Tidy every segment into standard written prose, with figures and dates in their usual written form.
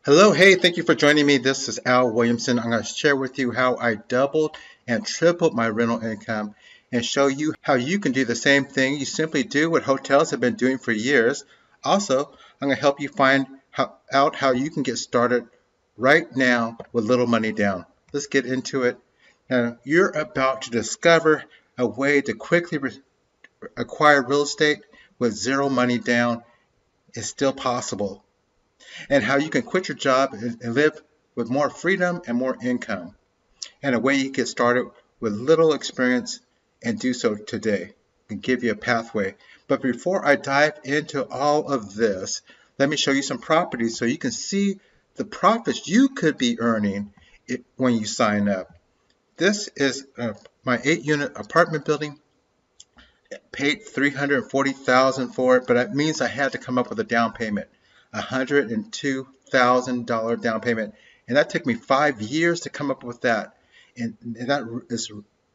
Hello, hey, thank you for joining me. This is Al Williamson. I'm going to share with you how I doubled and tripled my rental income and show you how you can do the same thing you simply do what hotels have been doing for years. Also, I'm going to help you find out how you can get started right now with little money down. Let's get into it. Now, you're about to discover a way to quickly acquire real estate with zero money down. It's still possible, and how you can quit your job and live with more freedom and more income, and a way you get started with little experience and do so today and give you a pathway. But before I dive into all of this, let me show you some properties so you can see the profits you could be earning when you sign up. This is my 8-unit apartment building. Paid $340,000 for it, but that means I had to come up with a down payment, $102,000 down payment, and that took me 5 years to come up with that, and that is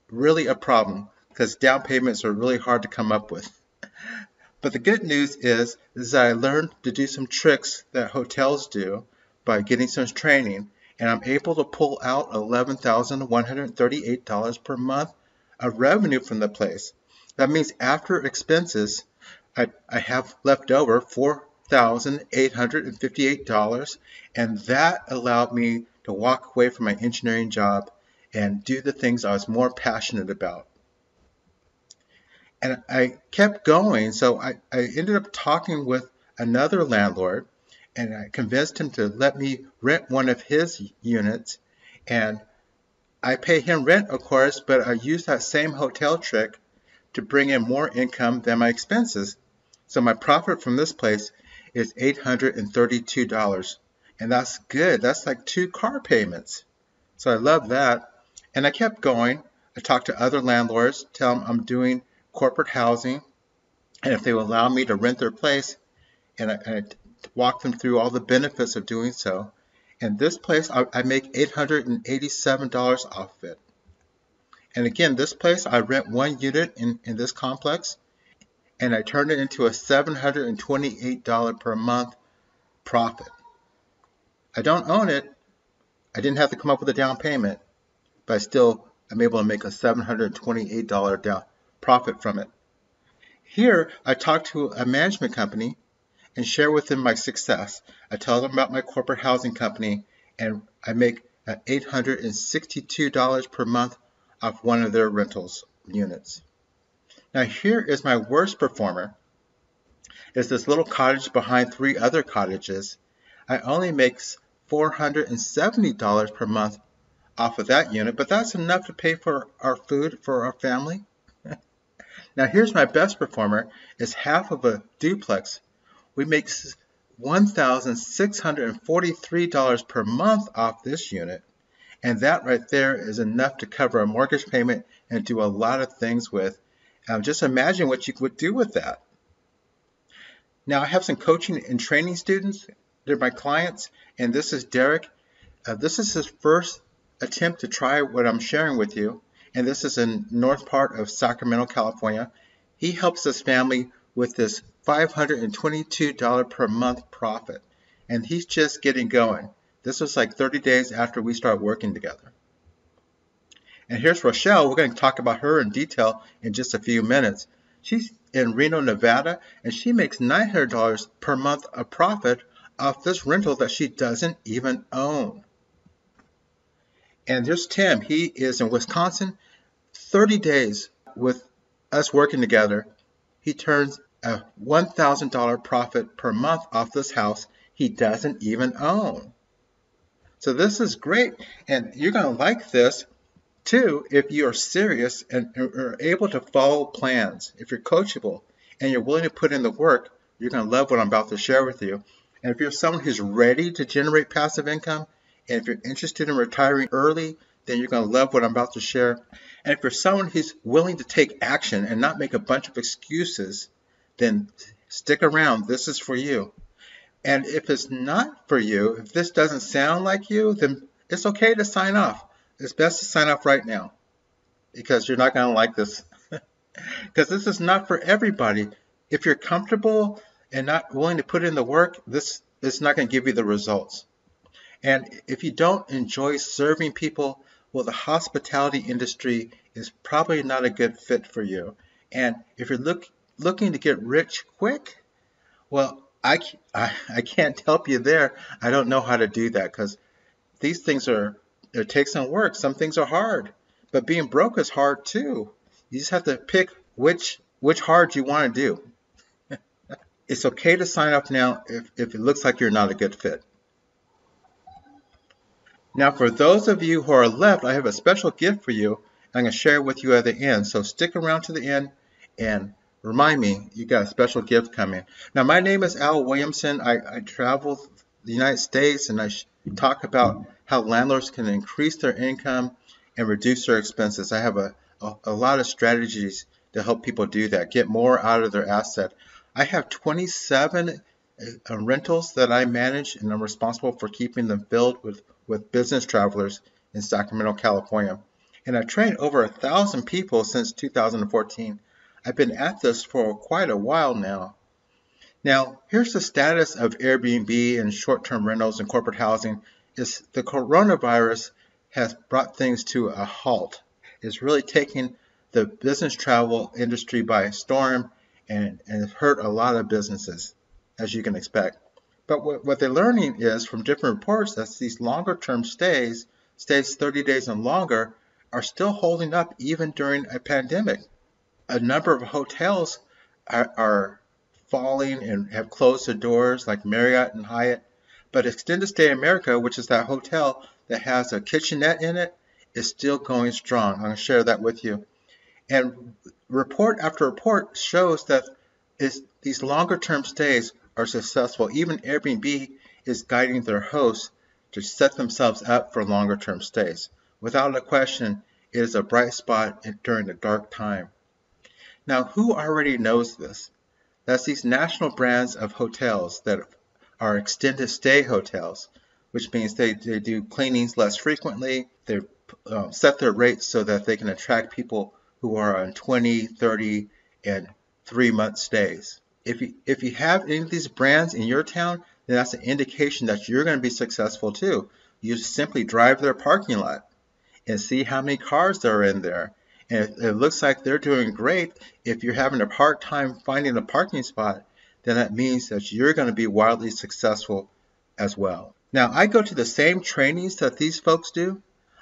really a problem because down payments are really hard to come up with. But the good news is that I learned to do some tricks that hotels do by getting some training, and I'm able to pull out $11,138 per month of revenue from the place. That means after expenses, I have left over $4,858, and that allowed me to walk away from my engineering job and do the things I was more passionate about. And I kept going, so I ended up talking with another landlord, and I convinced him to let me rent one of his units, and I pay him rent, of course, but I use that same hotel trick to bring in more income than my expenses. So my profit from this place is $832, and that's good. That's like 2 car payments. So I love that. And I kept going. I talked to other landlords, tell them I'm doing corporate housing, and if they will allow me to rent their place, and I walk them through all the benefits of doing so. And this place, I make $887 off of it. And again, this place, I rent 1 unit in this complex, and I turn it into a $728 per month profit. I don't own it. I didn't have to come up with a down payment, but I still am able to make a $728 down profit from it. Here, I talk to a management company and share with them my success. I tell them about my corporate housing company, and I make $862 per month off one of their rentals units. Now here is my worst performer. It's this little cottage behind 3 other cottages. I only make $470 per month off of that unit, but that's enough to pay for our food for our family. Now here's my best performer. It's half of a duplex. We make $1,643 per month off this unit. And that right there is enough to cover a mortgage payment and do a lot of things with. Just imagine what you would do with that. Now I have some coaching and training students. They're my clients, and this is Derek. This is his first attempt to try what I'm sharing with you, and this is in north part of Sacramento, California. He helps this family with this $522 per month profit, and he's just getting going. This was like 30 days after we started working together. And here's Rochelle. We're going to talk about her in detail in just a few minutes. She's in Reno, Nevada, and she makes $900 per month of profit off this rental that she doesn't even own. And there's Tim. He is in Wisconsin. 30 days with us working together, he turns a $1,000 profit per month off this house he doesn't even own. So this is great, and you're going to like this too if you are serious and are able to follow plans. If you're coachable and you're willing to put in the work, you're going to love what I'm about to share with you. And if you're someone who's ready to generate passive income, and if you're interested in retiring early, then you're going to love what I'm about to share. And if you're someone who's willing to take action and not make a bunch of excuses, then stick around. This is for you. And if it's not for you, if this doesn't sound like you, then it's okay to sign off. It's best to sign off right now because you're not going to like this. Because this is not for everybody. If you're comfortable and not willing to put in the work, this is not going to give you the results. And if you don't enjoy serving people, well, the hospitality industry is probably not a good fit for you. And if you're looking to get rich quick, well, I can't help you there. I don't know how to do that because these things it takes some work. Some things are hard, but being broke is hard too. You just have to pick which hard you want to do. It's okay to sign up now if it looks like you're not a good fit. Now, for those of you who are left, I have a special gift for you. I'm going to share it with you at the end. So stick around to the end and remind me you got a special gift coming. Now, my name is Al Williamson. I travel the United States and I talk about how landlords can increase their income and reduce their expenses. I have a lot of strategies to help people do that, get more out of their asset. I have 27 rentals that I manage, and I'm responsible for keeping them filled with business travelers in Sacramento, California. And I've trained over 1,000 people since 2014. I've been at this for quite a while now. Now, here's the status of Airbnb and short-term rentals and corporate housing. Is the coronavirus has brought things to a halt. It's really taken the business travel industry by storm and hurt a lot of businesses, as you can expect. But what they're learning is from different reports that these longer term stays 30 days and longer, are still holding up even during a pandemic. A number of hotels are falling and have closed their doors, like Marriott and Hyatt. But Extended Stay America, which is that hotel that has a kitchenette in it, is still going strong. I'm going to share that with you. And report after report shows that these longer term stays are successful. Even Airbnb is guiding their hosts to set themselves up for longer term stays. Without a question, it is a bright spot during the dark time. Now, who already knows this? That's these national brands of hotels that are extended stay hotels, which means they do cleanings less frequently. They set their rates so that they can attract people who are on 20, 30, and 3-month stays. If you have any of these brands in your town, then that's an indication that you're going to be successful too. You just simply drive their parking lot and see how many cars are in there. And if it looks like they're doing great, if you're having a hard time finding a parking spot, then that means that you're going to be wildly successful as well. Now, I go to the same trainings that these folks do.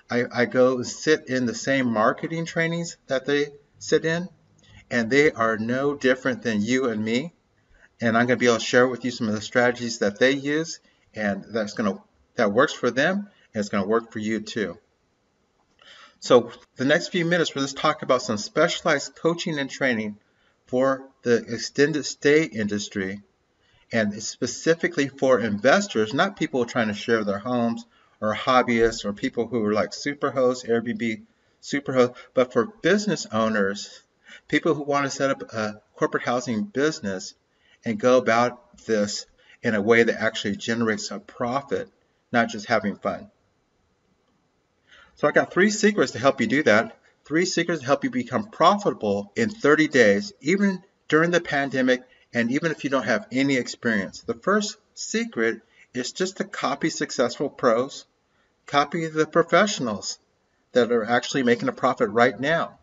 I go and sit in the same marketing trainings that they sit in, and they are no different than you and me. And I'm going to be able to share with you some of the strategies that they use, and that works for them, and it's going to work for you too. So the next few minutes, we'll just talk about some specialized coaching and training for the extended stay industry, and specifically for investors, not people trying to share their homes or hobbyists or people who are like superhosts, Airbnb superhosts, but for business owners, people who want to set up a corporate housing business and go about this in a way that actually generates a profit, not just having fun. So I got 3 secrets to help you do that. 3 secrets to help you become profitable in 30 days, even during the pandemic, and even if you don't have any experience. The first secret is just to copy successful pros, copy the professionals that are actually making a profit right now.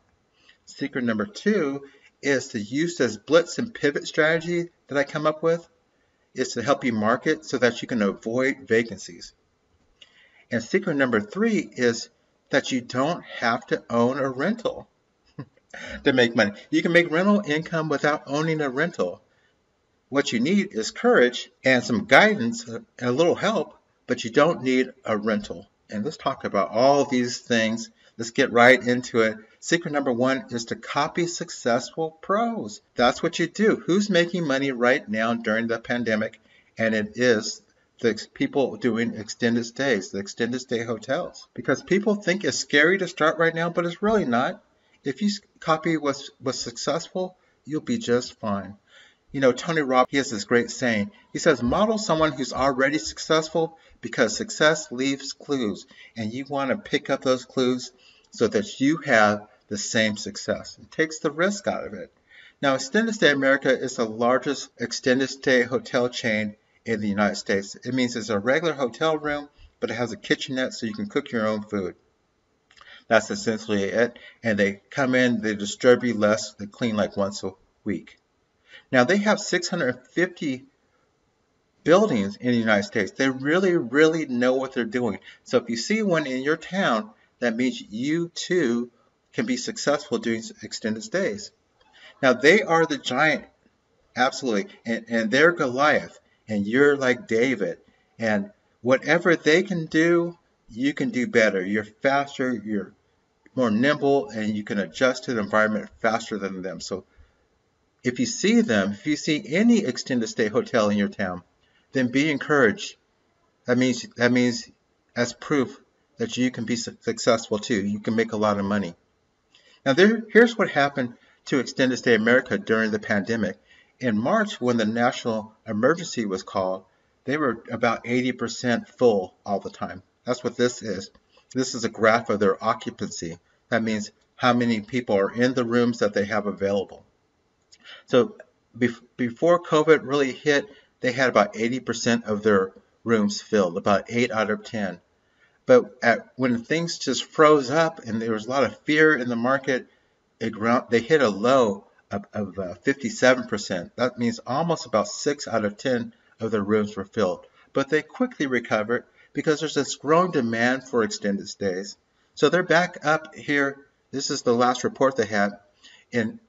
Secret number 2 is to use this blitz and pivot strategy that I come up with. Is to help you market so that you can avoid vacancies. And secret number 3 is that you don't have to own a rental to make money. You can make rental income without owning a rental. What you need is courage and some guidance and a little help, but you don't need a rental. And let's talk about all these things. Let's get right into it. Secret number 1 is to copy successful pros. That's what you do. Who's making money right now during the pandemic? And it is the people doing extended stays, the extended stay hotels. Because people think it's scary to start right now, but it's really not. If you copy what's successful, you'll be just fine. You know, Tony Robbins, he has this great saying. He says, model someone who's already successful because success leaves clues. And you want to pick up those clues so that you have the same success. It takes the risk out of it. Now, Extended Stay America is the largest extended stay hotel chain in the United States. It means it's a regular hotel room but it has a kitchenette so you can cook your own food. That's essentially it. And they come in, they disturb you less, they clean like once a week. Now they have 650 buildings in the United States. They really, really know what they're doing. So if you see one in your town, that means you too can be successful doing extended stays. Now they are the giant, absolutely, and they're Goliath, and you're like David. And whatever they can do, you can do better. You're faster, you're more nimble, and you can adjust to the environment faster than them. So if you see them, if you see any extended stay hotel in your town, then be encouraged. That means as proof that you can be successful too. You can make a lot of money. Now here's what happened to Extended Stay America during the pandemic. In March, when the national emergency was called, they were about 80% full all the time. That's what this is. This is a graph of their occupancy. That means how many people are in the rooms that they have available. So before COVID really hit, they had about 80% of their rooms filled, about 8 out of 10. But when things just froze up and there was a lot of fear in the market, they hit a low of 57%. That means almost about 6 out of 10 of their rooms were filled. But they quickly recovered because there's this growing demand for extended stays. So they're back up here. This is the last report they had in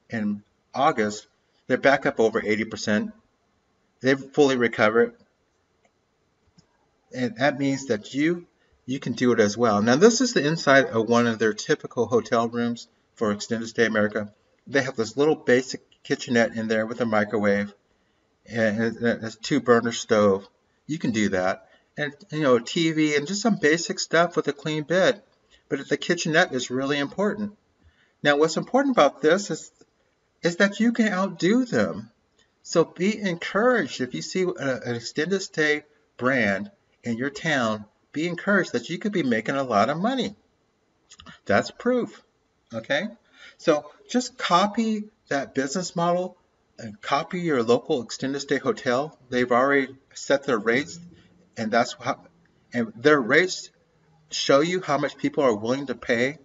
August. They're back up over 80%. They've fully recovered. And that means that you can do it as well. Now this is the inside of one of their typical hotel rooms for Extended Stay America. They have this little basic kitchenette in there with a microwave and a 2-burner stove. You can do that. And a TV and just some basic stuff with a clean bed. But the kitchenette is really important. Now what's important about this is that you can outdo them. So be encouraged. If you see an extended stay brand in your town, be encouraged that you could be making a lot of money. That's proof. Okay? So just copy that business model and copy your local extended stay hotel. They've already set their rates, and their rates show you how much people are willing to pay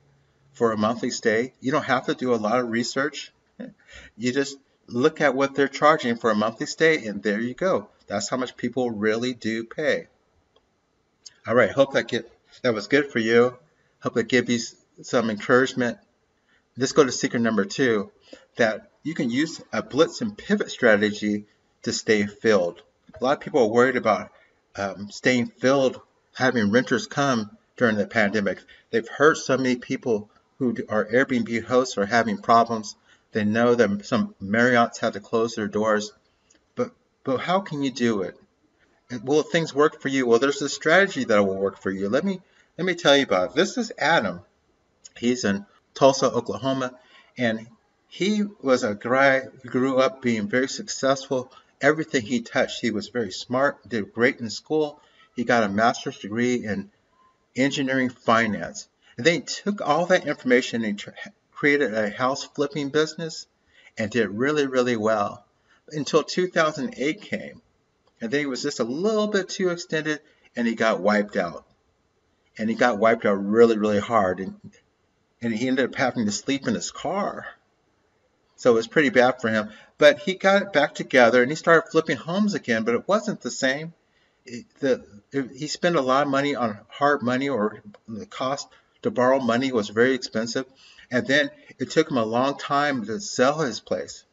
for a monthly stay. You don't have to do a lot of research. You just look at what they're charging for a monthly stay, and there you go. That's how much people really do pay. All right, hope that was good for you. Hope that gave you some encouragement. Let's go to secret number 2, that you can use a blitz and pivot strategy to stay filled. A lot of people are worried about staying filled, having renters come during the pandemic. They've heard so many people who are Airbnb hosts are having problems. They know that some Marriotts had to close their doors. But how can you do it? Will things work for you? Well, there's a strategy that will work for you. Let me tell you about it. This is Adam. He's in Tulsa, Oklahoma, and he was a guy who grew up being very successful. Everything he touched, he was very smart, did great in school. He got a master's degree in engineering finance. And then he took all that information and created a house flipping business and did really, really well until 2008 came. And then he was just a little bit too extended and he got wiped out. And he got wiped out really, really hard. And he ended up having to sleep in his car. So it was pretty bad for him. But he got it back together and he started flipping homes again, but it wasn't the same. He spent a lot of money on hard money, or the cost to borrow money was very expensive. And then it took him a long time to sell his place.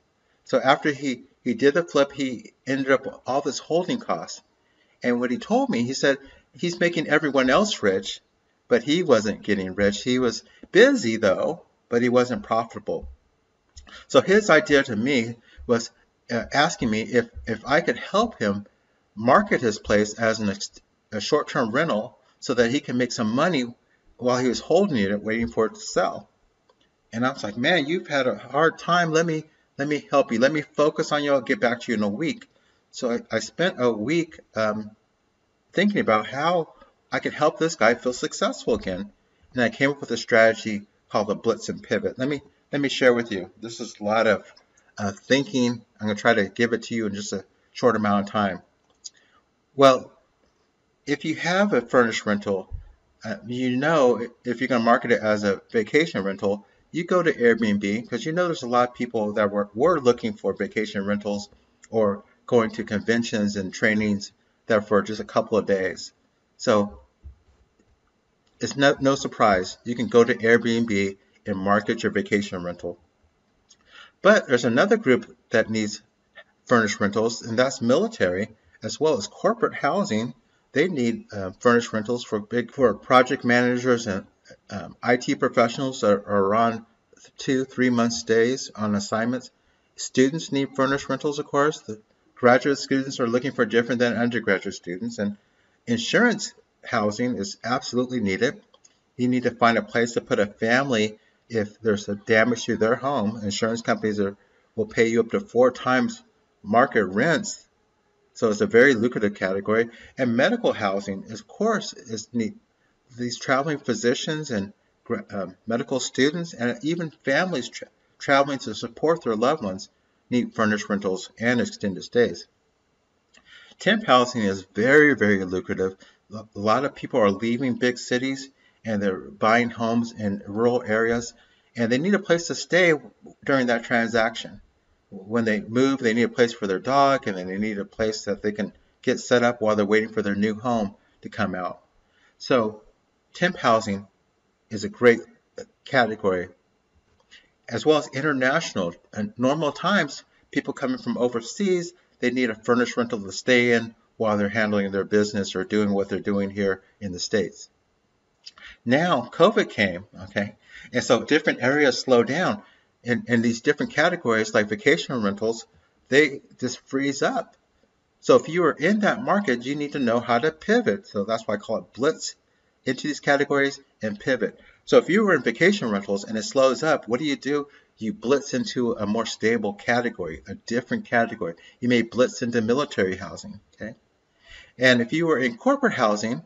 So after he did the flip, he ended up with all this holding costs. And what he told me, he said he's making everyone else rich, but he wasn't getting rich. He was busy though, but he wasn't profitable. So his idea to me was asking me if I could help him market his place as a short-term rental so that he can make some money while he was holding it, waiting for it to sell. And I was like, man, you've had a hard time. Let me help you. Let me focus on you. I'll get back to you in a week. So I spent a week thinking about how I could help this guy feel successful again. And I came up with a strategy called the Blitz and Pivot. Let me share with you. This is a lot of thinking. I'm going to try to give it to you in just a short amount of time. Well, if you have a furnished rental, you know if you're going to market it as a vacation rental, you go to Airbnb because you know there's a lot of people that were looking for vacation rentals or going to conventions and trainings that for just a couple of days. So it's no surprise. You can go to Airbnb and market your vacation rental. But there's another group that needs furnished rentals, and that's military as well as corporate housing. They need furnished rentals for project managers and IT professionals that are on 2-3 month stays on assignments. Students need furnished rentals, of course. The graduate students are looking for different than undergraduate students, and insurance housing is absolutely needed. You need to find a place to put a family if there's a damage to their home. Insurance companies will pay you up to 4 times market rents, so it's a very lucrative category. And medical housing, of course, is neat. These traveling physicians and medical students and even families traveling to support their loved ones need furnished rentals and extended stays. Temp housing is very, very lucrative. A lot of people are leaving big cities and they're buying homes in rural areas, and they need a place to stay during that transaction. When they move, they need a place for their dog, and then they need a place that they can get set up while they're waiting for their new home to come out. So temp housing is a great category, as well as international. In normal times, people coming from overseas, they need a furnished rental to stay in while they're handling their business or doing what they're doing here in the States. Now, COVID came, okay, and so different areas slowed down. In these different categories, like vacation rentals, they just freeze up. So if you are in that market, you need to know how to pivot. So that's why I call it blitz into these categories and pivot. So if you were in vacation rentals and it slows up, what do? You blitz into a more stable category, a different category. You may blitz into military housing, okay? And if you were in corporate housing,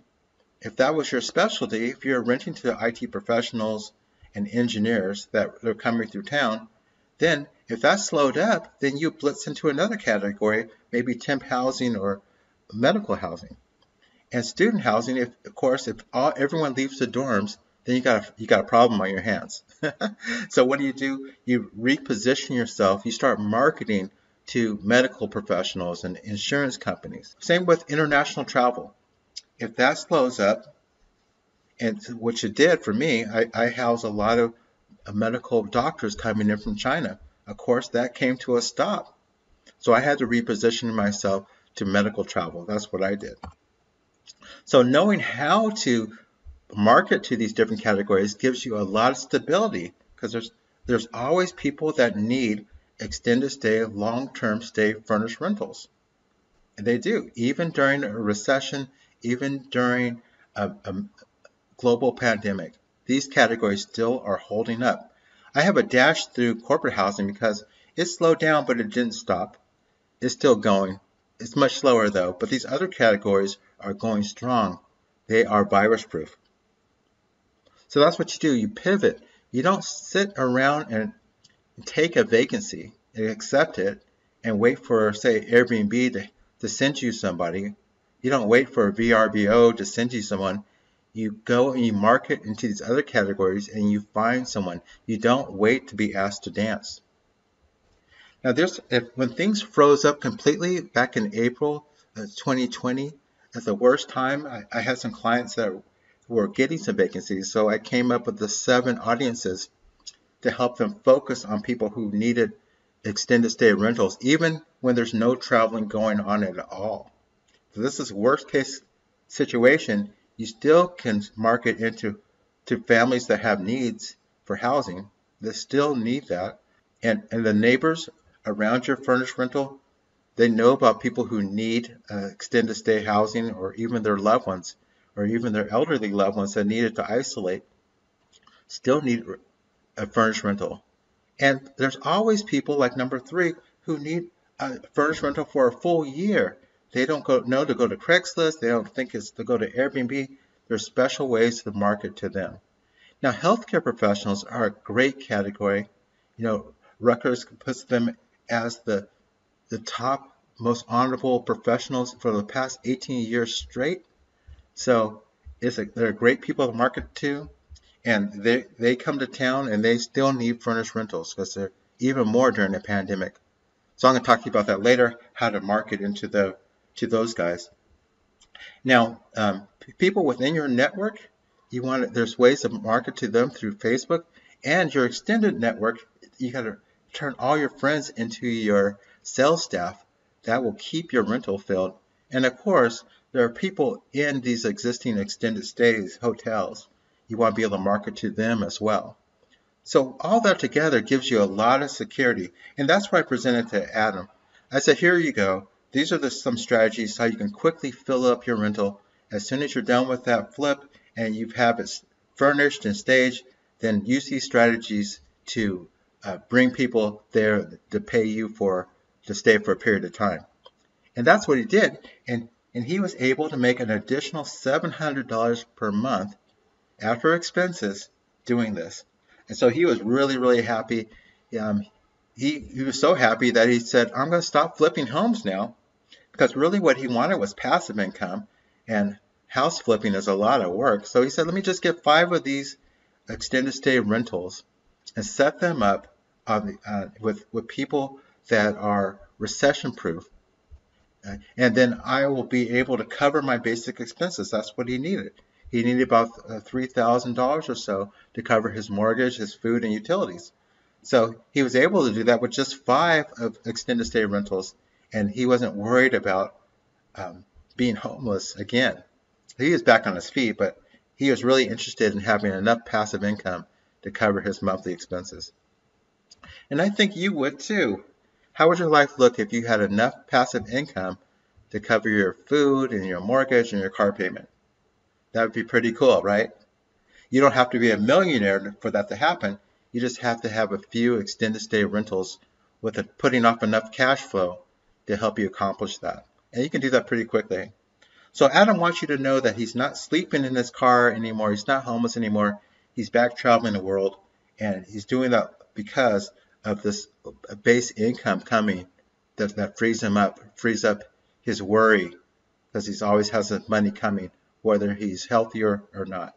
if that was your specialty, if you're renting to IT professionals and engineers that are coming through town, then if that slowed up, then you blitz into another category, maybe temp housing or medical housing. And student housing, if of course, if everyone leaves the dorms, then you got a problem on your hands. So what do? You reposition yourself. You start marketing to medical professionals and insurance companies. Same with international travel. If that slows up, and which it did for me, I house a lot of medical doctors coming in from China. Of course, that came to a stop. So I had to reposition myself to medical travel. That's what I did. So knowing how to market to these different categories gives you a lot of stability because there's always people that need extended stay, long-term stay furnished rentals. And they do, even during a recession, even during a global pandemic. These categories still are holding up. I have a dash through corporate housing because it slowed down, but it didn't stop. It's still going. It's much slower though, but these other categories are going strong. They are virus proof. So that's what you do. You pivot. You don't sit around and take a vacancy and accept it and wait for, say, Airbnb to send you somebody. You don't wait for a VRBO to send you someone. You go and you market into these other categories and you find someone. You don't wait to be asked to dance. Now, when things froze up completely back in April 2020, at the worst time, I had some clients that were getting some vacancies, so I came up with the 7 audiences to help them focus on people who needed extended stay rentals, even when there's no traveling going on at all. So this is worst case situation. You still can market to families that have needs for housing. They still need that. And the neighbors around your furnished rental, they know about people who need extended stay housing, or even their loved ones, or even their elderly loved ones that needed to isolate, still need a furnished rental. And there's always people like number 3 who need a furnished rental for a full year. They don't know to go to Craigslist. They don't think it's to go to Airbnb. There's special ways to market to them. Now, healthcare professionals are a great category. Rutgers puts them as the top most honorable professionals for the past 18 years straight. So they're great people to market to, and they come to town and they still need furnished rentals because they're even more during the pandemic. So I'm going to talk to you about that later, how to market to those guys. Now, people within your network, there's ways to market to them through Facebook, and your extended network. You got to turn all your friends into your sales staff. That will keep your rental filled. And of course, there are people in these existing extended stays hotels. You want to be able to market to them as well. So all that together gives you a lot of security. And that's what I presented to Adam. I said, here you go. These are some strategies how you can quickly fill up your rental. As soon as you're done with that flip and you have it furnished and staged, then use these strategies to bring people there to pay you to stay for a period of time. And that's what he did. And he was able to make an additional $700 per month after expenses doing this. And so he was really, really happy. He was so happy that he said, I'm going to stop flipping homes now, because really what he wanted was passive income, and house flipping is a lot of work. So he said, let me just get 5 of these extended stay rentals and set them up with people that are recession proof. And then I will be able to cover my basic expenses. That's what he needed. He needed about $3,000 or so to cover his mortgage, his food, and utilities. So he was able to do that with just 5 of extended stay rentals, and he wasn't worried about being homeless again. He was back on his feet, but he was really interested in having enough passive income to cover his monthly expenses. And I think you would too. How would your life look if you had enough passive income to cover your food and your mortgage and your car payment? That would be pretty cool, right? You don't have to be a millionaire for that to happen. You just have to have a few extended stay rentals with putting off enough cash flow to help you accomplish that. And you can do that pretty quickly. So Adam wants you to know that he's not sleeping in his car anymore. He's not homeless anymore. He's back traveling the world. And he's doing that because of this base income coming that frees up his worry, because he always has the money coming, whether he's healthier or not.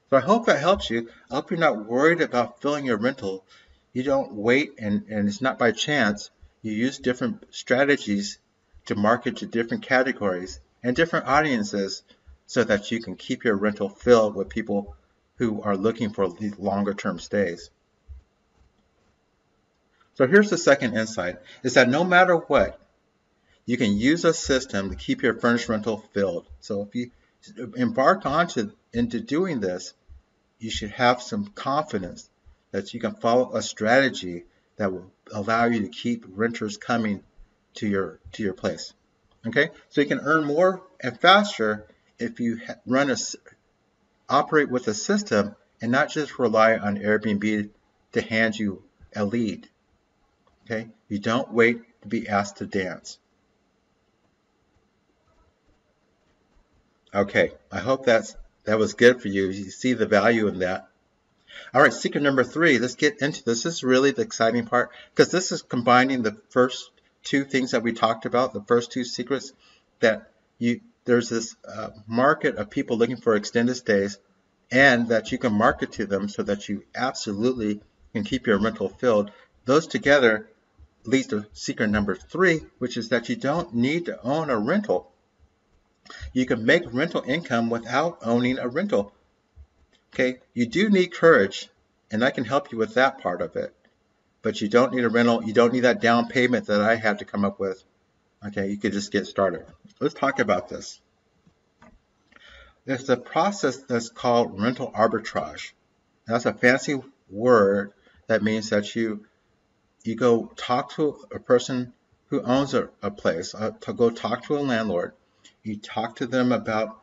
So I hope that helps you. I hope you're not worried about filling your rental. You don't wait, and it's not by chance. You use different strategies to market to different categories and different audiences so that you can keep your rental filled with people who are looking for these longer term stays. So here's the second insight, is that no matter what, you can use a system to keep your furnished rental filled. So if you embark into doing this, you should have some confidence that you can follow a strategy that will allow you to keep renters coming to your place. Okay, so you can earn more and faster if you operate with a system and not just rely on Airbnb to hand you a lead. Okay, you don't wait to be asked to dance. Okay, I hope that was good for you. You see the value in that. All right, secret number 3. Let's get into this. This is really the exciting part, because this is combining the first 2 things that we talked about, the first 2 secrets, that there's this market of people looking for extended stays, and that you can market to them so that you absolutely can keep your rental filled. Those together leads to secret number 3, which is that you don't need to own a rental. You can make rental income without owning a rental. Okay, you do need courage, and I can help you with that part of it. But you don't need a rental. You don't need that down payment that I had to come up with. Okay, you could just get started. Let's talk about this. There's a process that's called rental arbitrage. That's a fancy word that means that you go talk to a person who owns a place, to go talk to a landlord. You talk to them about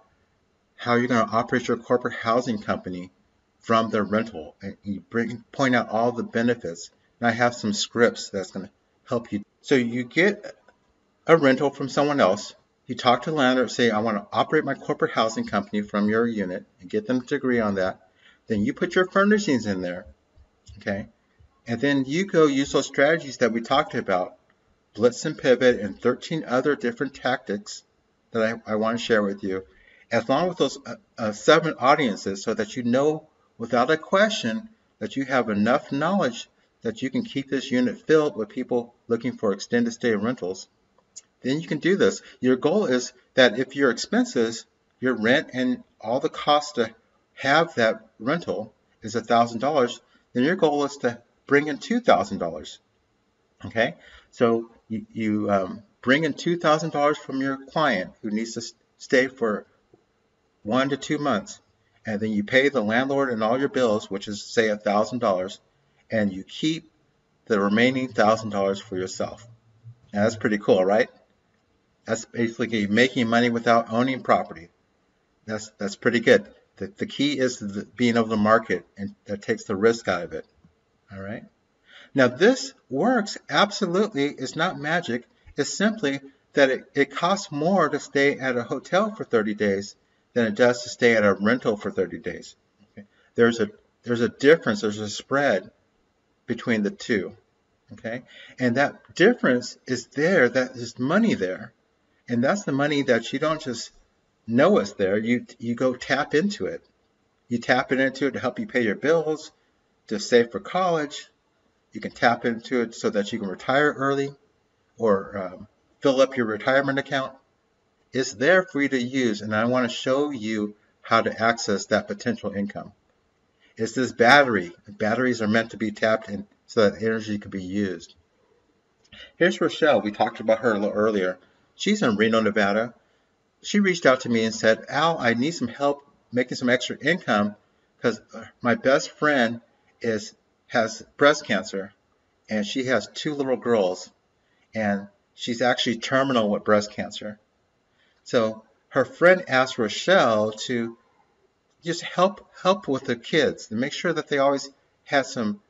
how you're going to operate your corporate housing company from their rental, and you point out all the benefits. And I have some scripts that's going to help you. So you get a rental from someone else. You talk to the landlord, say, I want to operate my corporate housing company from your unit, and get them to agree on that. Then you put your furnishings in there, okay? And then you go use those strategies that we talked about, Blitz and Pivot, and 13 other different tactics that I want to share with you. as long with those 7 audiences, so that you know without a question that you have enough knowledge that you can keep this unit filled with people looking for extended stay rentals, then you can do this. Your goal is that if your expenses, your rent and all the costs to have that rental is $1,000, then your goal is to bring in $2,000. Okay, so you bring in $2,000 from your client who needs to stay for 1 to 2 months, and then you pay the landlord and all your bills, which is say $1,000, and you keep the remaining $1,000 for yourself. Now that's pretty cool, right? That's basically making money without owning property. That's pretty good. The key is being able to market, and that takes the risk out of it. All right. Now this works absolutely. It's not magic. It's simply that it costs more to stay at a hotel for 30 days than it does to stay at a rental for 30 days. Okay? There's a difference. There's a spread between the two. Okay, and that difference is there. That is money there, and that's the money that you don't just know is there. You go tap into it. You tap into it to help you pay your bills, to save for college. You can tap into it so that you can retire early or fill up your retirement account. It's there for you to use, and I want to show you how to access that potential income. It's this battery. Batteries are meant to be tapped in so that energy can be used. Here's Rochelle. We talked about her a little earlier. She's in Reno, Nevada. She reached out to me and said, Al, I need some help making some extra income because my best friend has breast cancer, and she has 2 little girls, and she's actually terminal with breast cancer. So her friend asked Rochelle to just help with the kids and make sure that they always had some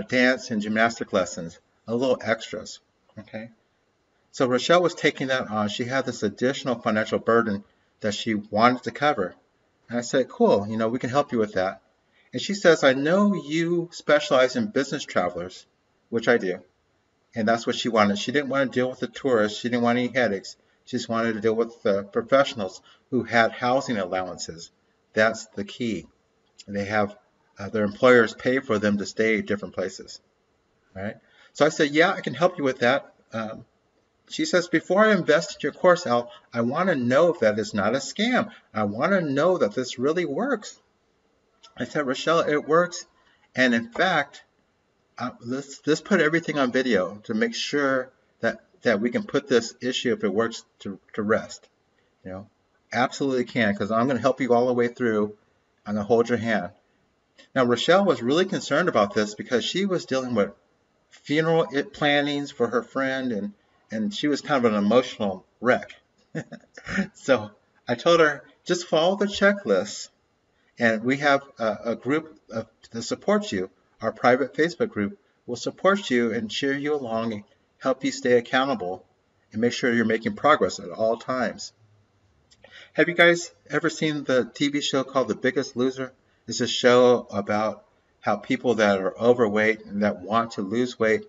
dance and gymnastic lessons, a little extras. Okay. So Rochelle was taking that on. She had this additional financial burden that she wanted to cover. And I said, cool, we can help you with that. And she says, I know you specialize in business travelers, which I do. And that's what she wanted. She didn't want to deal with the tourists. She didn't want any headaches. She just wanted to deal with the professionals who had housing allowances. That's the key. They have their employers pay for them to stay at different places. All right. So I said, yeah, I can help you with that. She says, before I invest in your course, Al, I want to know that it's not a scam. I want to know that this really works. I said, Rochelle, it works. And in fact, let's put everything on video to make sure that we can put this issue, if it works, to rest. Absolutely can, because I'm going to help you all the way through. I'm going to hold your hand. Now, Rochelle was really concerned about this because she was dealing with funeral plannings for her friend, and she was kind of an emotional wreck. So I told her, just follow the checklist, and we have a group that supports you. Our private Facebook group will support you and cheer you along and help you stay accountable and make sure you're making progress at all times. Have you guys ever seen the TV show called The Biggest Loser? It's a show about how people that are overweight and that want to lose weight,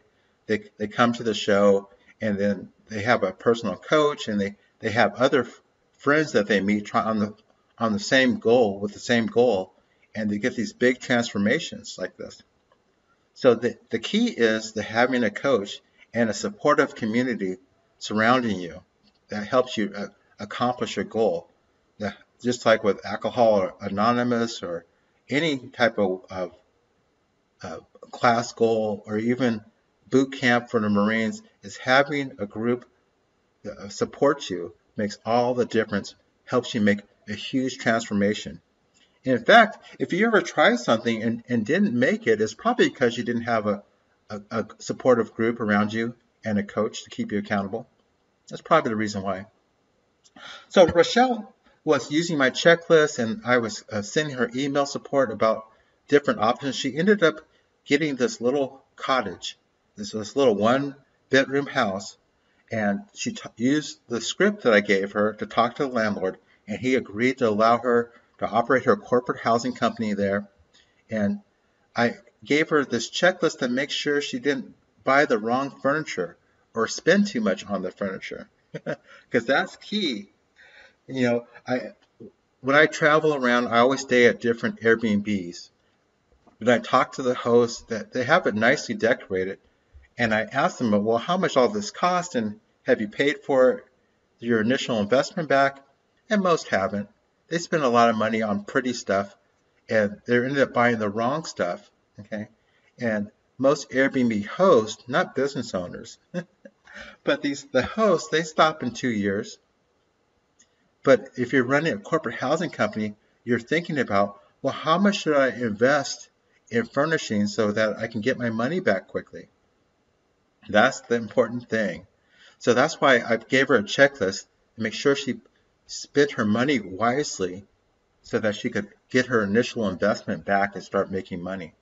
they come to the show, and then they have a personal coach, and they have other friends that they meet on the same goal, with the same goal, and they get these big transformations like this. So the key is to having a coach and a supportive community surrounding you that helps you accomplish your goal. Just like with Alcohol Anonymous or any type of class goal, or even boot camp for the Marines, is having a group that supports you makes all the difference, helps you make a huge transformation. And in fact, if you ever try something and didn't make it, it's probably because you didn't have a supportive group around you and a coach to keep you accountable. That's probably the reason why. So Rochelle was using my checklist, and I was sending her email support about different options. She ended up getting this little cottage, this little 1-bedroom house, and she used the script that I gave her to talk to the landlord, and he agreed to allow her to operate her corporate housing company there. And I gave her this checklist to make sure she didn't buy the wrong furniture or spend too much on the furniture, because that's key. when I travel around, I always stay at different Airbnbs. When I talk to the hosts, that they have it nicely decorated, and I ask them, well, how much all this cost, and have you paid for your initial investment back? And most haven't. They spend a lot of money on pretty stuff, and they ended up buying the wrong stuff. Okay, and most Airbnb hosts, not business owners, but the hosts, they stop in 2 years. But if you're running a corporate housing company, you're thinking about, well, how much should I invest in furnishing so that I can get my money back quickly? That's the important thing. So that's why I gave her a checklist to make sure she spent her money wisely so that she could get her initial investment back and start making money.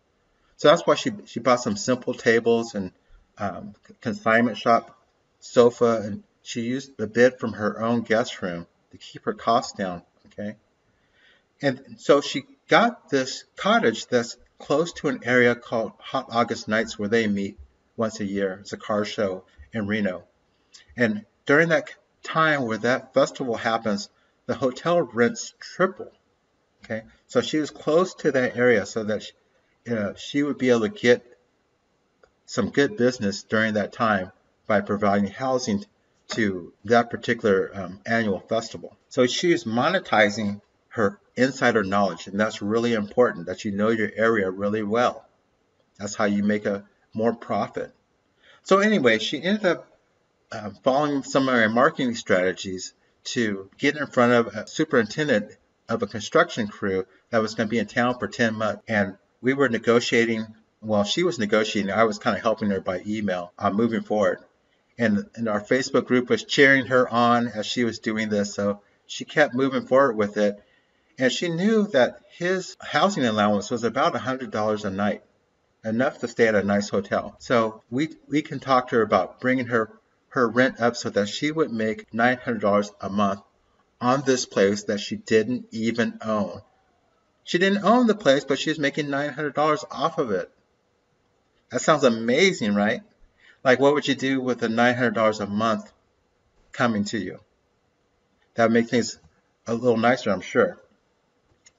So that's why she bought some simple tables and consignment shop sofa, and she used the bid from her own guest room to keep her costs down. Okay, and so she got this cottage that's close to an area called Hot August Nights, where they meet once a year. It's a car show in Reno, and during that time where that festival happens, the hotel rents triple. Okay, so she was close to that area so that she would be able to get some good business during that time by providing housing to that particular annual festival. So she is monetizing her insider knowledge, and that's really important, that you know your area really well. That's how you make a more profit. So anyway, she ended up following some of my marketing strategies to get in front of a superintendent of a construction crew that was going to be in town for 10 months. And we were negotiating, well, she was negotiating, I was kind of helping her by email on moving forward. And our Facebook group was cheering her on as she was doing this, so she kept moving forward with it. And she knew that his housing allowance was about $100 a night, enough to stay at a nice hotel. So we can talk to her about bringing her rent up so that she would make $900 a month on this place that she didn't even own. She didn't own the place, but she was making $900 off of it. That sounds amazing, right? Like, what would you do with the $900 a month coming to you? That would make things a little nicer, I'm sure.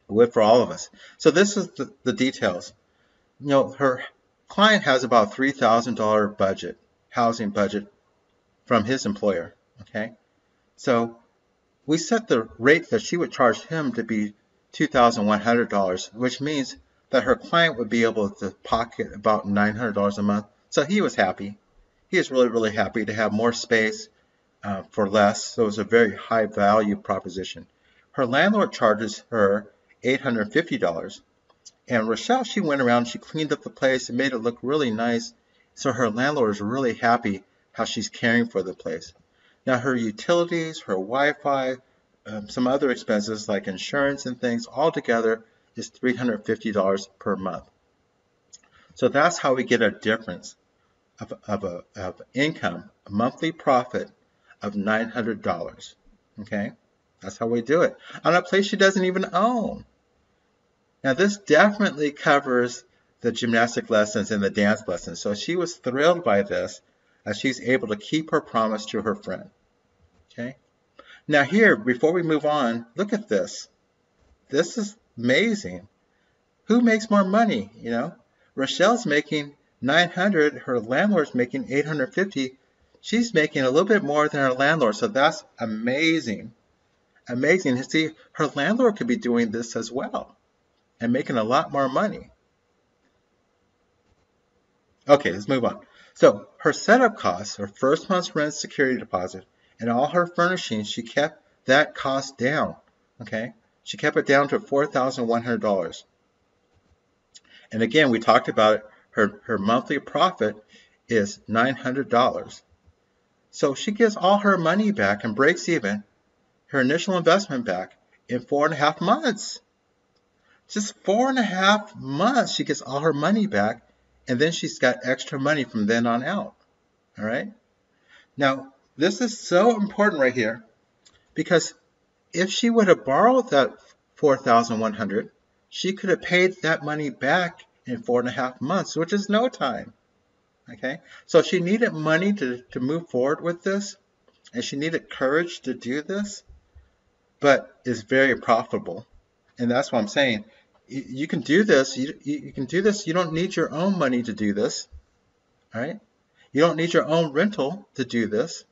It would for all of us. So this is the details. You know, her client has about $3,000 budget, housing budget, from his employer. Okay, so we set the rate that she would charge him to be $2,100, which means that her client would be able to pocket about $900 a month. So he was happy. He was really, really happy to have more space for less. So it was a very high value proposition. Her landlord charges her $850. And Rochelle, she went around, she cleaned up the place and made it look really nice. So her landlord is really happy how she's caring for the place. Now her utilities, her Wi-Fi, some other expenses like insurance and things, all together is $350 per month. So that's how we get a difference of income, a monthly profit of $900. Okay, that's how we do it on a place she doesn't even own. Now this definitely covers the gymnastic lessons and the dance lessons. So she was thrilled by this, as she's able to keep her promise to her friend. Okay. Now here, before we move on, look at this. This is amazing. Who makes more money? You know, Rochelle's making $900. Her landlord's making $850. She's making a little bit more than her landlord. So that's amazing. Amazing. You see, her landlord could be doing this as well and making a lot more money. Okay, let's move on. So her setup costs, her first month's rent, security deposit, and all her furnishings, she kept that cost down. Okay, she kept it down to $4,100. And again, we talked about it. Her monthly profit is $900. So she gets all her money back and breaks even, her initial investment back, in 4.5 months. Just 4.5 months, she gets all her money back, and then she's got extra money from then on out. All right? Now, this is so important right here, because if she would have borrowed that $4,100, she could have paid that money back in 4.5 months, which is no time. Okay? So she needed money to move forward with this, and she needed courage to do this. but it's very profitable. And that's what I'm saying. You can do this. You can do this. You don't need your own money to do this. All right. You don't need your own rental to do this.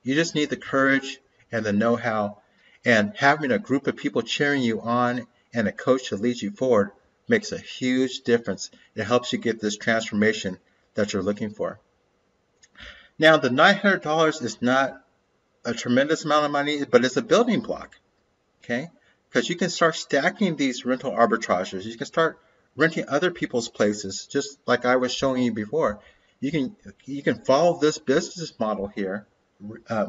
You just need the courage and the know-how, and having a group of people cheering you on and a coach to lead you forward makes a huge difference. It helps you get this transformation that you're looking for. Now, the $900 is not a tremendous amount of money, but it's a building block, okay? Because you can start stacking these rental arbitrages. You can start renting other people's places, just like I was showing you before. You can follow this business model here,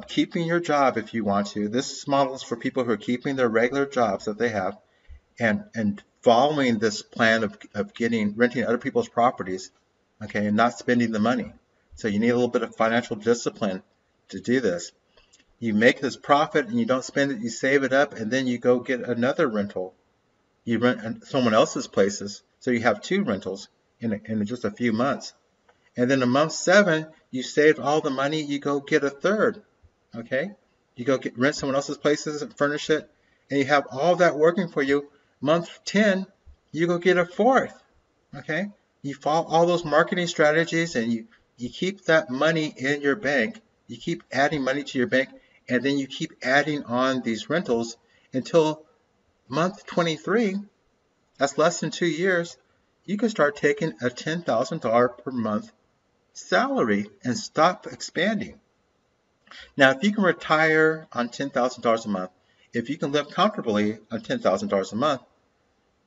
keeping your job if you want to. This model is for people who are keeping their regular jobs that they have, and following this plan of renting other people's properties, okay, and not spending the money. So you need a little bit of financial discipline to do this. You make this profit and you don't spend it, you save it up, and then you go get another rental. You rent someone else's places, so you have 2 rentals in just a few months. And then in month 7, you saved all the money, you go get a third, okay? You go rent someone else's places and furnish it, and you have all that working for you. Month 10, you go get a fourth, okay? You follow all those marketing strategies, and you keep that money in your bank. You keep adding money to your bank, and then you keep adding on these rentals until month 23, that's less than 2 years, you can start taking a $10,000 per month salary and stop expanding. Now, if you can retire on $10,000 a month, if you can live comfortably on $10,000 a month,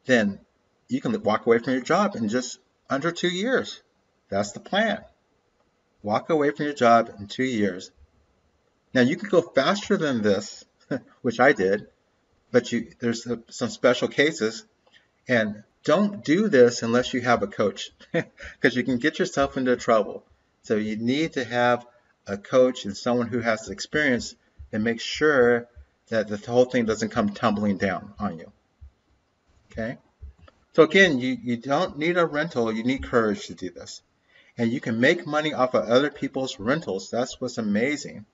then you can walk away from your job in just under 2 years. That's the plan. Walk away from your job in 2 years. Now, you can go faster than this, which I did, but there's some special cases. And don't do this unless you have a coach, because you can get yourself into trouble. So you need to have a coach and someone who has experience and make sure that the whole thing doesn't come tumbling down on you. Okay? So again, you don't need a rental, you need courage to do this. And you can make money off of other people's rentals. That's what's amazing.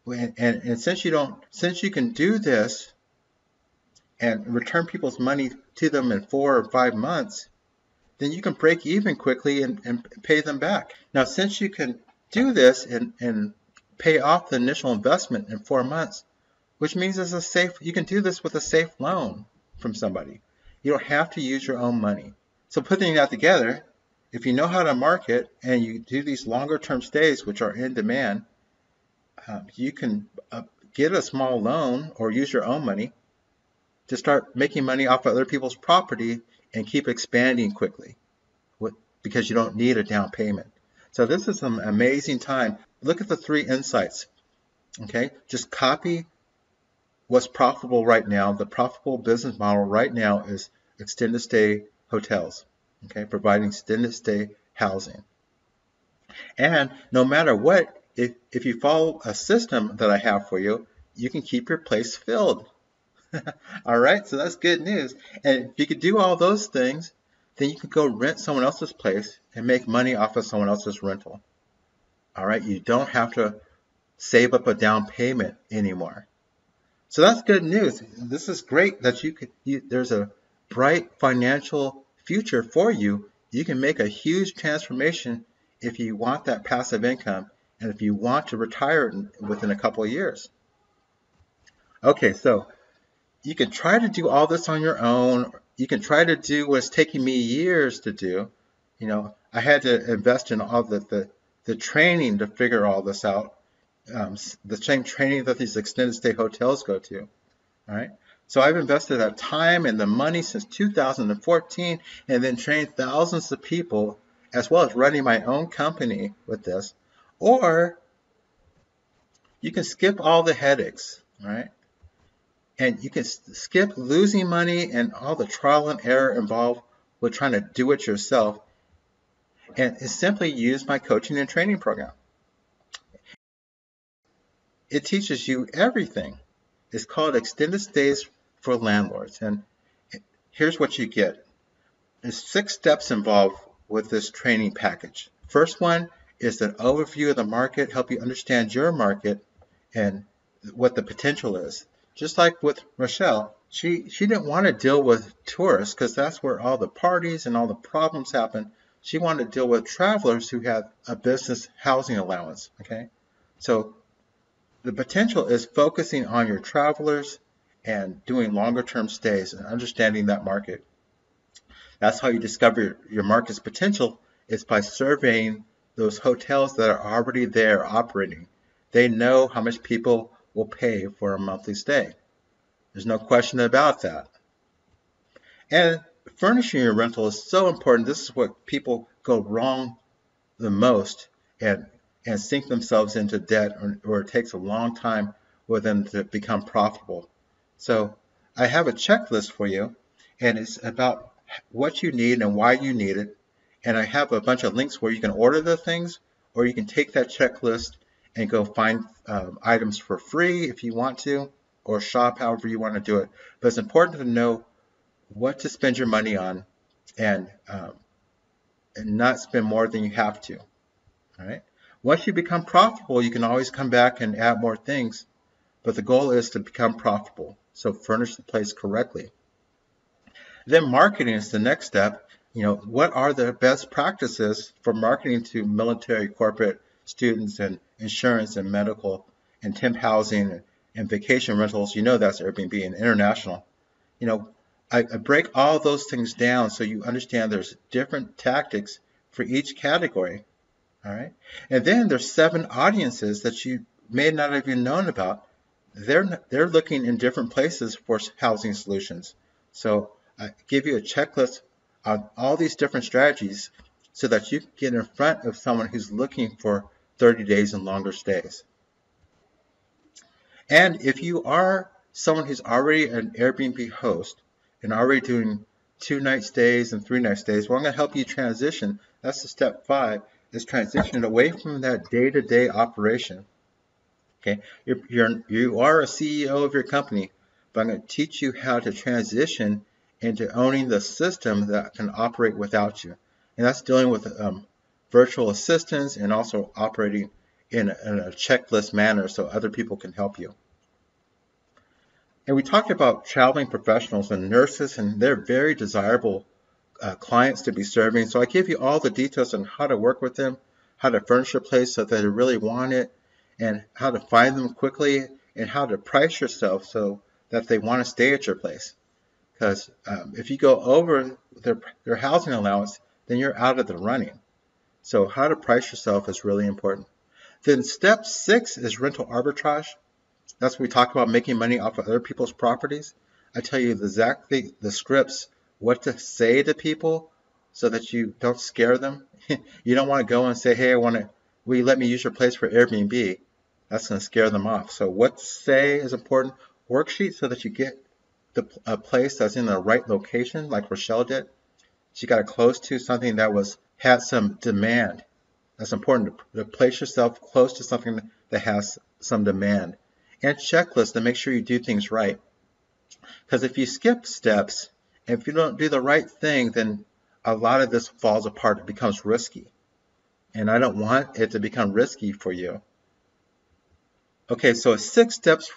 And since you can do this and return people's money to them in 4 or 5 months, then you can break even quickly and pay them back. Now, since you can do this and pay off the initial investment in 4 months, which means you can do this with a safe loan from somebody. You don't have to use your own money. So putting that together, if you know how to market and you do these longer term stays, which are in demand, you can get a small loan or use your own money to start making money off of other people's property and keep expanding quickly because you don't need a down payment. So this is an amazing time. Look at the 3 insights, okay? Just copy what's profitable right now. The profitable business model right now is extended stay hotels, okay? Providing extended stay housing. And no matter what, if you follow a system that I have for you, you can keep your place filled. All right, so that's good news. And if you could do all those things, then you can go rent someone else's place and make money off of someone else's rental. All right, you don't have to save up a down payment anymore. So that's good news. This is great that there's a bright financial future for you. You can make a huge transformation if you want that passive income and if you want to retire within a couple of years. Okay, so you can try to do all this on your own. You can try to do what's taking me years to do. You know, I had to invest in all the training to figure all this out. The same training that these extended stay hotels go to. All right. So I've invested that time and the money since 2014 and then trained thousands of people as well as running my own company with this. Or you can skip all the headaches, all right? And you can skip losing money and all the trial and error involved with trying to do it yourself and simply use my coaching and training program. It teaches you everything. It's called Extended Stays for Landlords. And here's what you get. There's 6 steps involved with this training package. First one is an overview of the market, help you understand your market and what the potential is. Just like with Rochelle, she didn't want to deal with tourists because that's where all the parties and all the problems happen. She wanted to deal with travelers who had a business housing allowance. Okay, so the potential is focusing on your travelers and doing longer term stays and understanding that market. That's how you discover your market's potential, is by surveying those hotels that are already there operating. They know how much people will pay for a monthly stay. There's no question about that. And furnishing your rental is so important. This is what people go wrong the most and sink themselves into debt, or it takes a long time for them to become profitable. So I have a checklist for you, and it's about what you need and why you need it. And I have a bunch of links where you can order the things, or you can take that checklist and go find items for free if you want to, or shop however you want to do it. But it's important to know what to spend your money on, and not spend more than you have to. All right. Once you become profitable, you can always come back and add more things, but the goal is to become profitable. So furnish the place correctly. Then marketing is the next step. What are the best practices for marketing to military, corporate, students, and insurance and medical and temp housing and vacation rentals? That's Airbnb and international. I break all those things down so you understand there's different tactics for each category. All right. And then there's 7 audiences that you may not have even known about. They're looking in different places for housing solutions. So I give you a checklist on all these different strategies so that you can get in front of someone who's looking for 30 days and longer stays. And if you are someone who's already an Airbnb host and already doing 2-night stays and 3-night stays, well, I'm going to help you transition. That's the step 5, is transition away from that day-to-day operation. Okay, you are a CEO of your company, but I'm going to teach you how to transition into owning the system that can operate without you. And that's dealing with virtual assistants and also operating in a checklist manner so other people can help you. And we talked about traveling professionals and nurses, and they're very desirable clients to be serving. So I give you all the details on how to work with them, how to furnish a place so that they really want it, and how to find them quickly, and how to price yourself so that they want to stay at your place. Because if you go over their housing allowance, then you're out of the running. So how to price yourself is really important. Then step 6 is rental arbitrage. That's what we talk about, making money off of other people's properties. I tell you exactly the scripts, what to say to people so that you don't scare them. You don't want to go and say, hey, will you let me use your place for Airbnb? That's going to scare them off. So what to say is important. Worksheet so that you get a place that's in the right location, like Rochelle did. She got it close to something that had some demand. That's important to place yourself close to something that has some demand. And checklist to make sure you do things right. Because if you skip steps, and if you don't do the right thing, then a lot of this falls apart. It becomes risky. And I don't want it to become risky for you. Okay, so 6 steps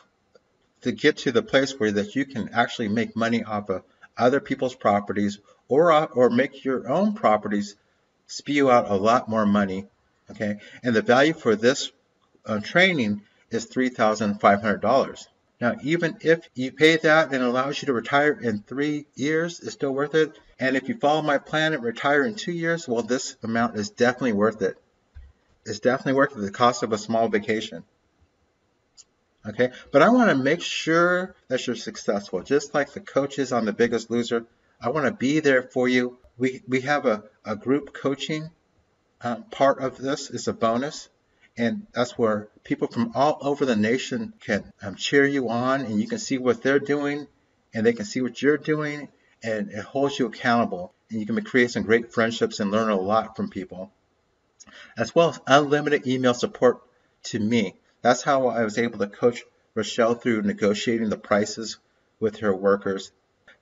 to get to the place where that you can actually make money off of other people's properties, or make your own properties spew out a lot more money. Okay, and the value for this training is $3,500. Now, even if you pay that and it allows you to retire in 3 years, it's still worth it. And if you follow my plan and retire in 2 years, well, this amount is definitely worth it. It's definitely worth it, the cost of a small vacation. Okay, but I want to make sure that you're successful. Just like the coaches on The Biggest Loser, I want to be there for you. We have a group coaching part of this. Is a bonus. And that's where people from all over the nation can cheer you on, and you can see what they're doing, and they can see what you're doing, and it holds you accountable. And you can create some great friendships and learn a lot from people, as well as unlimited email support to me. That's how I was able to coach Rochelle through negotiating the prices with her workers,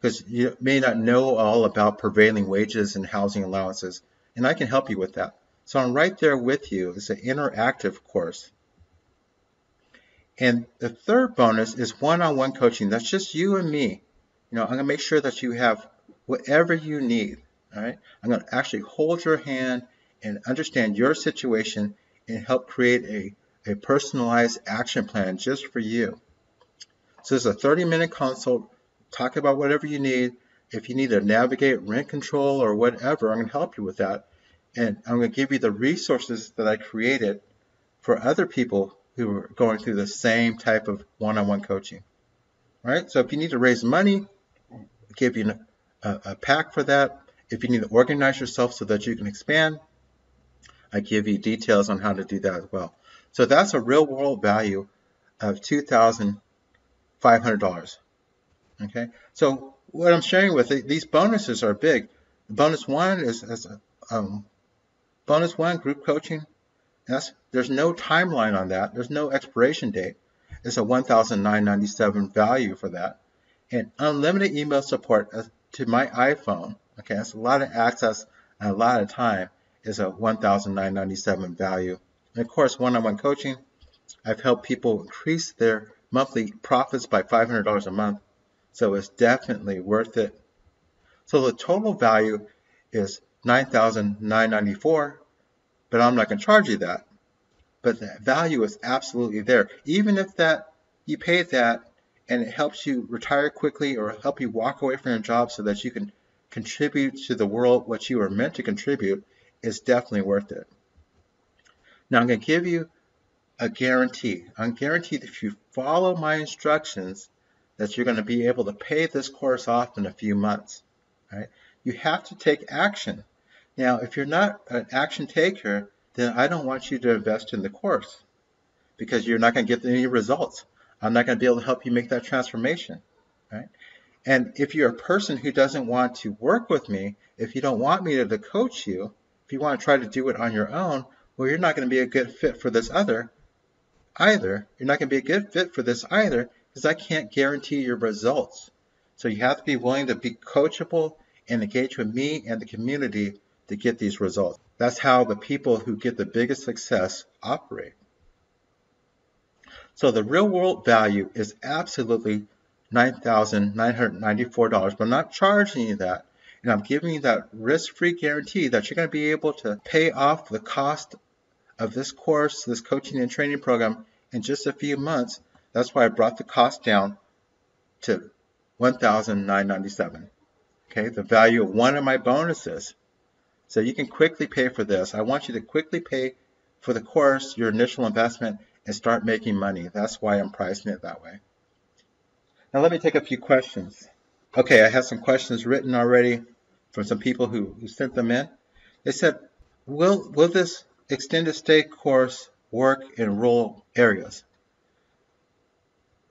because you may not know all about prevailing wages and housing allowances, and I can help you with that. So I'm right there with you. It's an interactive course. And the third bonus is one-on-one coaching. That's just you and me. I'm going to make sure that you have whatever you need. All right. I'm going to actually hold your hand and understand your situation and help create a personalized action plan just for you. So it's a 30-minute consult. Talk about whatever you need. If you need to navigate rent control or whatever, I'm going to help you with that. And I'm going to give you the resources that I created for other people who are going through the same type of one-on-one coaching. All right. So if you need to raise money, I'll give you a pack for that. If you need to organize yourself so that you can expand, I give you details on how to do that as well. So that's a real world value of $2,500. Okay. So what I'm sharing with you, these bonuses are big. Bonus one is bonus one group coaching. There's no timeline on that. There's no expiration date. It's a $1,997 value for that. And unlimited email support to my iPhone. Okay, that's a lot of access and a lot of time. Is a $1,997 value. And of course, one-on-one coaching. I've helped people increase their monthly profits by $500 a month. So it's definitely worth it. So the total value is $9,994, but I'm not going to charge you that. But that value is absolutely there. Even if that you pay that and it helps you retire quickly or help you walk away from your job so that you can contribute to the world what you were meant to contribute, is definitely worth it. Now I'm going to give you a guarantee. I'm guaranteed if you follow my instructions that you're going to be able to pay this course off in a few months. Right? You have to take action. Now, if you're not an action taker, then I don't want you to invest in the course because you're not going to get any results. I'm not going to be able to help you make that transformation. Right? And if you're a person who doesn't want to work with me, if you don't want me to coach you, if you want to try to do it on your own, well, you're not going to be a good fit for this either. You're not going to be a good fit for this either because I can't guarantee your results. So you have to be willing to be coachable and engage with me and the community to get these results. That's how the people who get the biggest success operate. So the real world value is absolutely $9,994, but I'm not charging you that. And I'm giving you that risk-free guarantee that you're going to be able to pay off the cost of this course, this coaching and training program in just a few months. That's why I brought the cost down to $1,997. Okay, the value of one of my bonuses. So you can quickly pay for this. I want you to quickly pay for the course, your initial investment, and start making money. That's why I'm pricing it that way. Now let me take a few questions. Okay, I have some questions written already from some people who sent them in. They said, will this extended stay course work in rural areas?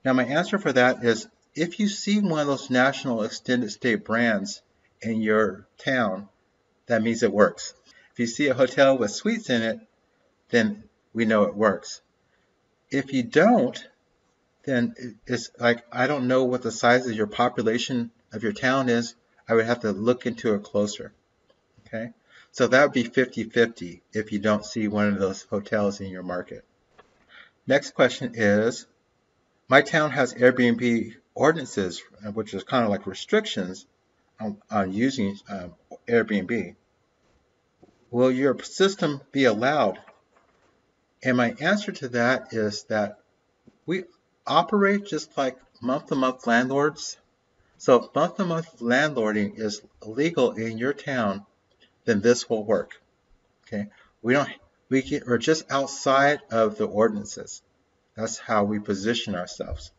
Now my answer for that is, if you see one of those national extended stay brands in your town, that means it works. If you see a hotel with suites in it, then we know it works. If you don't, then it's like, I don't know what the size of your population of your town is. I would have to look into it closer. Okay, so that would be 50-50 if you don't see one of those hotels in your market. Next question is, my town has Airbnb ordinances, which is kind of like restrictions on using Airbnb. Will your system be allowed? And my answer to that is that we operate just like month-to-month landlords. So if month-to-month landlording is legal in your town, then this will work. Okay, we're just outside of the ordinances. That's how we position ourselves.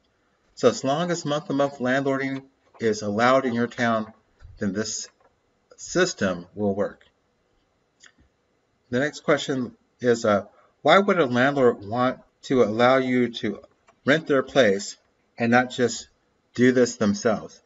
So as long as month-to-month landlording is allowed in your town, then this system will work. The next question is, why would a landlord want to allow you to rent their place and not just do this themselves?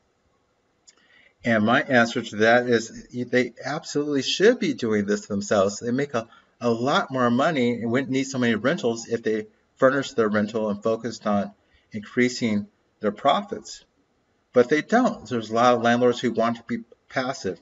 And my answer to that is, they absolutely should be doing this themselves. They make a lot more money and wouldn't need so many rentals if they furnished their rental and focused on increasing their profits. But they don't. There's a lot of landlords who want to be passive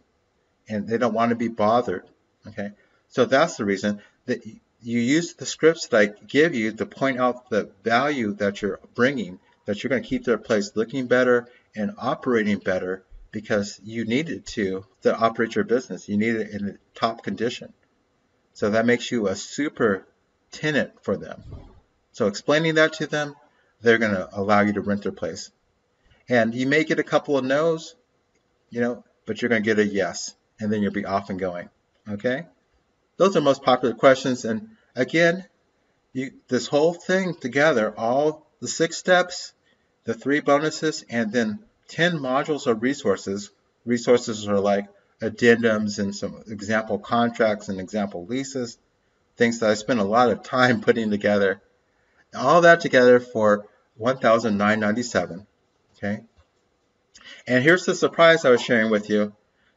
and they don't want to be bothered. Okay, so that's the reason that you use the scripts that I give you to point out the value that you're bringing, that you're going to keep their place looking better and operating better because you need it to operate your business. You need it in top condition. So that makes you a super tenant for them. So explaining that to them, they're going to allow you to rent their place. And you may get a couple of no's, but you're going to get a yes, and then you'll be off and going. Okay? Those are most popular questions. And again, this whole thing together, all the 6 steps, the 3 bonuses, and then 10 modules of resources. Resources are like addendums and some example contracts and example leases, things that I spent a lot of time putting together. All that together for $1,997. Okay? And here's the surprise I was sharing with you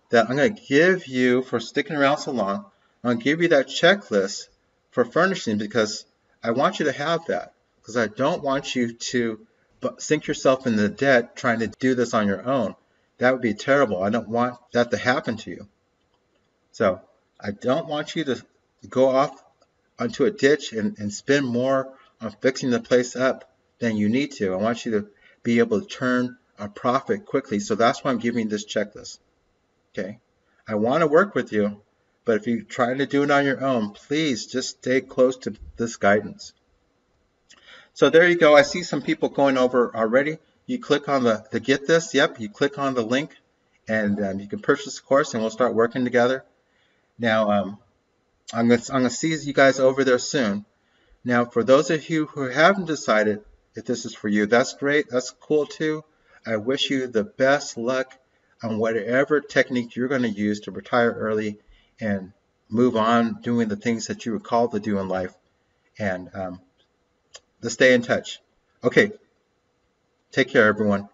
that I'm going to give you for sticking around so long. I'm going to give you that checklist for furnishing because I want you to have that, because I don't want you to sink yourself in the debt trying to do this on your own. That would be terrible. I don't want that to happen to you. So I don't want you to go off onto a ditch and spend more on fixing the place up than you need to. I want you to be able to turn a profit quickly. So that's why I'm giving you this checklist. Okay? I want to work with you, but if you're trying to do it on your own, please just stay close to this guidance. So there you go. I see some people going over already. You click on the get this. Yep, you click on the link, and you can purchase the course, and we'll start working together. Now, I'm gonna see you guys over there soon. Now, for those of you who haven't decided if this is for you, that's great. That's cool too. I wish you the best luck on whatever technique you're going to use to retire early and move on doing the things that you were called to do in life. And let's stay in touch. Okay. Take care, everyone.